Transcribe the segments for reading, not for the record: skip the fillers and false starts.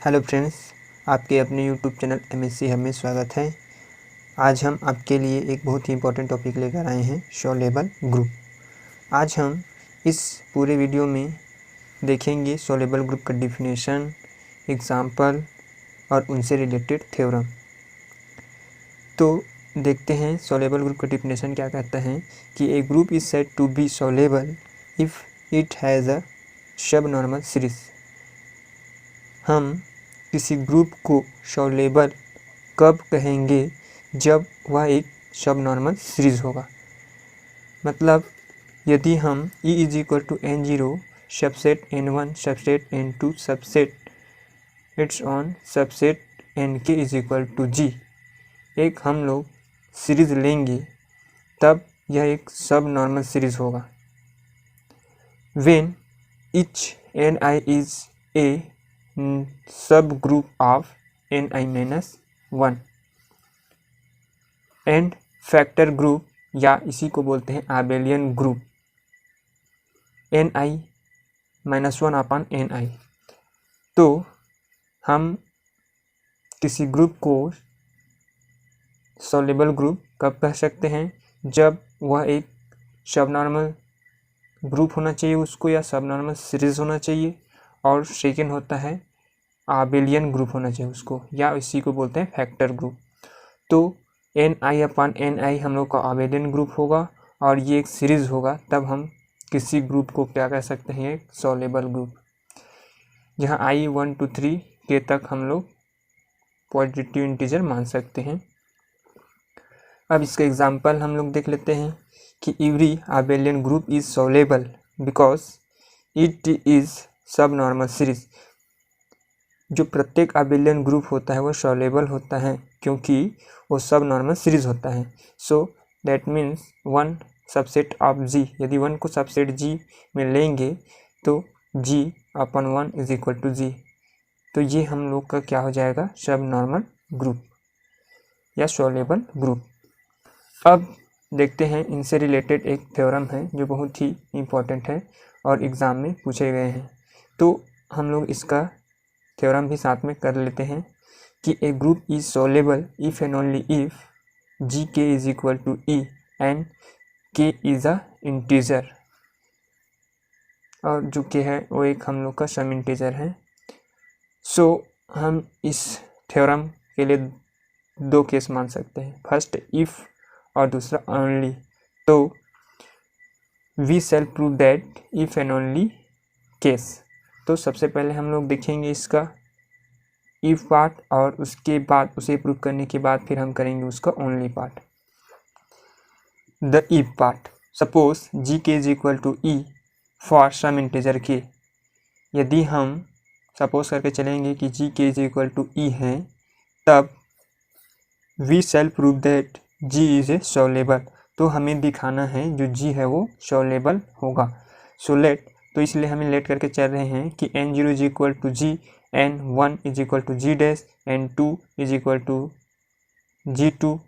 Hello friends, आपके अपने YouTube channel MSc hub में स्वागत है। आज हम आपके लिए एक बहुत ही इम्पोर्टेंट टॉपिक लेकर आए हैं, सॉल्युबल ग्रुप। आज हम इस पूरे वीडियो में देखेंगे सॉल्युबल ग्रुप का डिफिनेशन, एग्जाम्पल और उनसे रिलेटेड थ्योरम। तो देखते हैं सॉल्युबल ग्रुप का डिफिनेशन क्या कहता है कि a group is said to be soluble if it has a sub normal series. हम किसी ग्रुप को सॉल्युबल कब कहेंगे? जब वह एक सब नॉर्मल सीरीज होगा। मतलब यदि हम E is equal to N0 subset N1 subset N2 subset it's on subset Nk is equal to G एक हम लोग सीरीज लेंगे, तब यह एक सब नॉर्मल सीरीज होगा। When each Ni is a सब group of Ni-1 and factor group, या इसी को बोलते हैं आबेलियन ग्रुप, Ni-1 अपन Ni। तो हम किसी ग्रुप को सॉल्युबल ग्रुप कब कह सकते हैं? जब वह एक सब नॉर्मल ग्रुप होना चाहिए उसको, या सब नॉर्मल सीरीज होना चाहिए, और सेकेंड होता है आबेलियन ग्रुप होना चाहिए उसको, या इसी को बोलते हैं फैक्टर ग्रुप। तो Ni अपन Ni हम लोग का आबेलियन ग्रुप होगा और ये एक सीरीज होगा, तब हम किसी ग्रुप को क्या कह सकते हैं? एक सॉल्युबल ग्रुप, जहाँ i 1 2 3 के तक हम लोग पॉजिटिव इंटीजर मान सकते हैं। अब इसका एग्जांपल हम लोग देख लेते हैं कि every abelian group is soluble because it is sub normal series. जो प्रत्येक आबेलियन ग्रुप होता है वो सॉल्युबल होता है क्योंकि वो सब नॉर्मल सीरीज होता है। So that means 1 subset of G, यदि 1 को सबसेट G में लेंगे तो G upon 1 is equal to G। तो ये हम लोग का क्या हो जाएगा? सब नॉर्मल ग्रुप या सॉल्युबल ग्रुप। अब देखते हैं इनसे रिलेटेड एक थ्योरम है जो बहुत ही इम्पोर्टेंट है और एग्ज़ाम में पूछे गए हैं। तो हम लोग इसका थ्योरम भी साथ में कर लेते हैं कि a group is soluble if and only if Gk is equal to E and K is a integer, और जो K है वो एक हम लोग का सम इंटीजर है। सो हम इस थ्योरम के लिए दो केस मान सकते हैं, फर्स्ट इफ और दूसरा ओनली। तो we shall prove that if and only case. तो सबसे पहले हम लोग देखेंगे इसका इफ पार्ट, और उसके बाद उसे प्रूव करने के बाद फिर हम करेंगे उसका only part. The if part, suppose Gk is equal to E for some integer k। यदि हम सपोज करके चलेंगे कि Gk is equal to E है, तब we shall prove that G is a soluble. तो हमें दिखाना है जो G है वो सॉल्युबल होगा। सो लेट, तो इसलिए हमें लेट करके चल रहे हैं कि N0 is equal to G, N1 is equal to G dash, N2 is equal to G2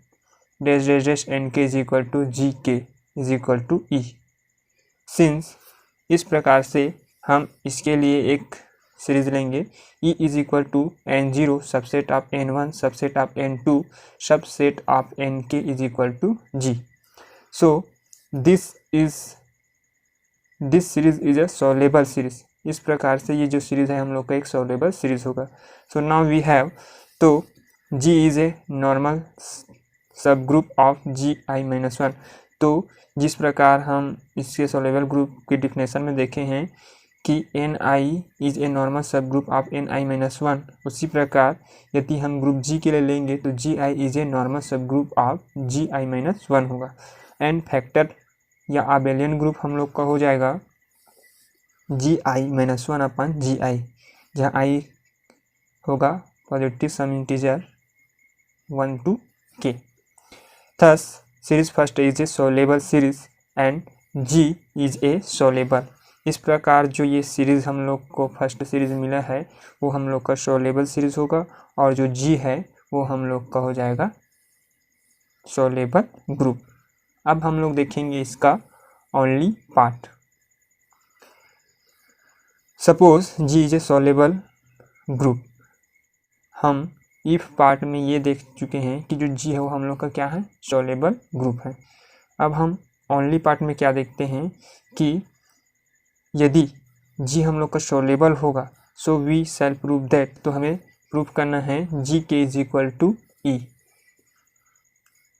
dash dash dash, Nk is equal to Gk is equal to E। Since इस प्रकार से हम इसके लिए एक सीरीज लेंगे, E is equal to N0 subset of N1 subset of N2 subset of Nk is equal to G। So this series is a soluble series. इस प्रकार से ये जो सीरीज है हम लोग का एक सॉल्युबल सीरीज होगा। सो नाउ वी हैव, तो G इज ए नॉर्मल सब ग्रुप ऑफ Gi-1। तो जिस प्रकार हम इसके सॉल्युबल ग्रुप की डिफिनेशन में देखे हैं कि Ni इज ए नॉर्मल सब ग्रुप ऑफ Ni-1, उसी प्रकार यदि हम ग्रुप G के लिए लेंगे तो Gi इज ए नॉर्मल सब ग्रुप ऑफ Gi-1 होगा। एंड फैक्टर या आबेलियन ग्रुप हम लोग का हो जाएगा Gi-1 अपन Gi, जहाँ i होगा positive some integer 1 to k। Thus series first is a soluble series and G is a soluble. इस प्रकार जो ये सीरीज हम लोग को फर्स्ट सीरीज मिला है वो हम लोग का सॉल्युबल सीरीज होगा, और जो G है वो हम लोग का हो जाएगा सॉल्युबल ग्रुप। अब हम लोग देखेंगे इसका only part. Suppose G is a soluble group, हम इफ पार्ट में ये देख चुके हैं कि जो जी है वो हम लोग का क्या है, सॉल्युबल ग्रुप है। अब हम ओनली पार्ट में क्या देखते हैं कि यदि जी हम लोग का सॉल्युबल होगा so we shall prove that, तो हमें प्रूफ करना है G K is equal to E.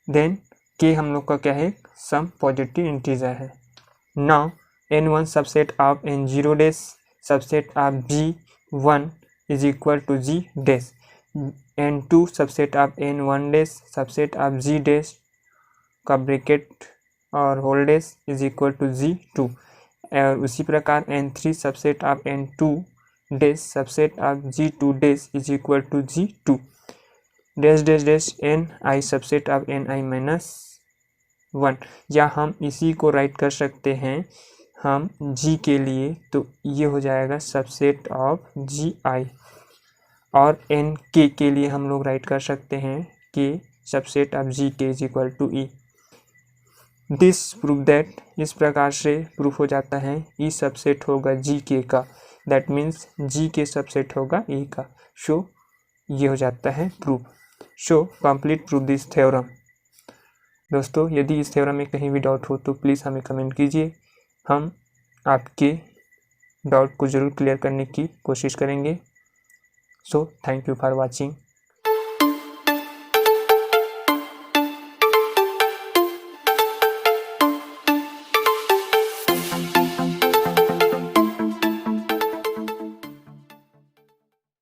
Then K हम लोग का क्या है, सम पॉजिटिव इंटीजर है। Now n1 subset of n0 dash subset of g1 is equal to g dash, n2 subset of n1 dash subset of g dash का bracket और whole dash is equal to g2, और उसी प्रकार n3 subset of n2 dash subset of g2 dash is equal to g2 dash dash dash ni subset of ni minus 1। या हम इसी को right कर सकते हैं हम g के लिए, तो ये हो जाएगा सबसेट ऑफ gi, और n के लिए हम लोग राइट कर सकते हैं कि subset of g K is equal to E. This prove that, इस प्रकार से प्रूफ हो जाता है ई सबसेट होगा g के का, दैट मीन्स g के सबसेट होगा e का। सो ये हो जाता है proof. So complete proof this theorem. दोस्तों यदि इस थ्योरम में कहीं भी डाउट हो तो प्लीज़ हमें कमेंट कीजिए, हम आपके डाउट को ज़रूर क्लियर करने की कोशिश करेंगे। So thank you for watching.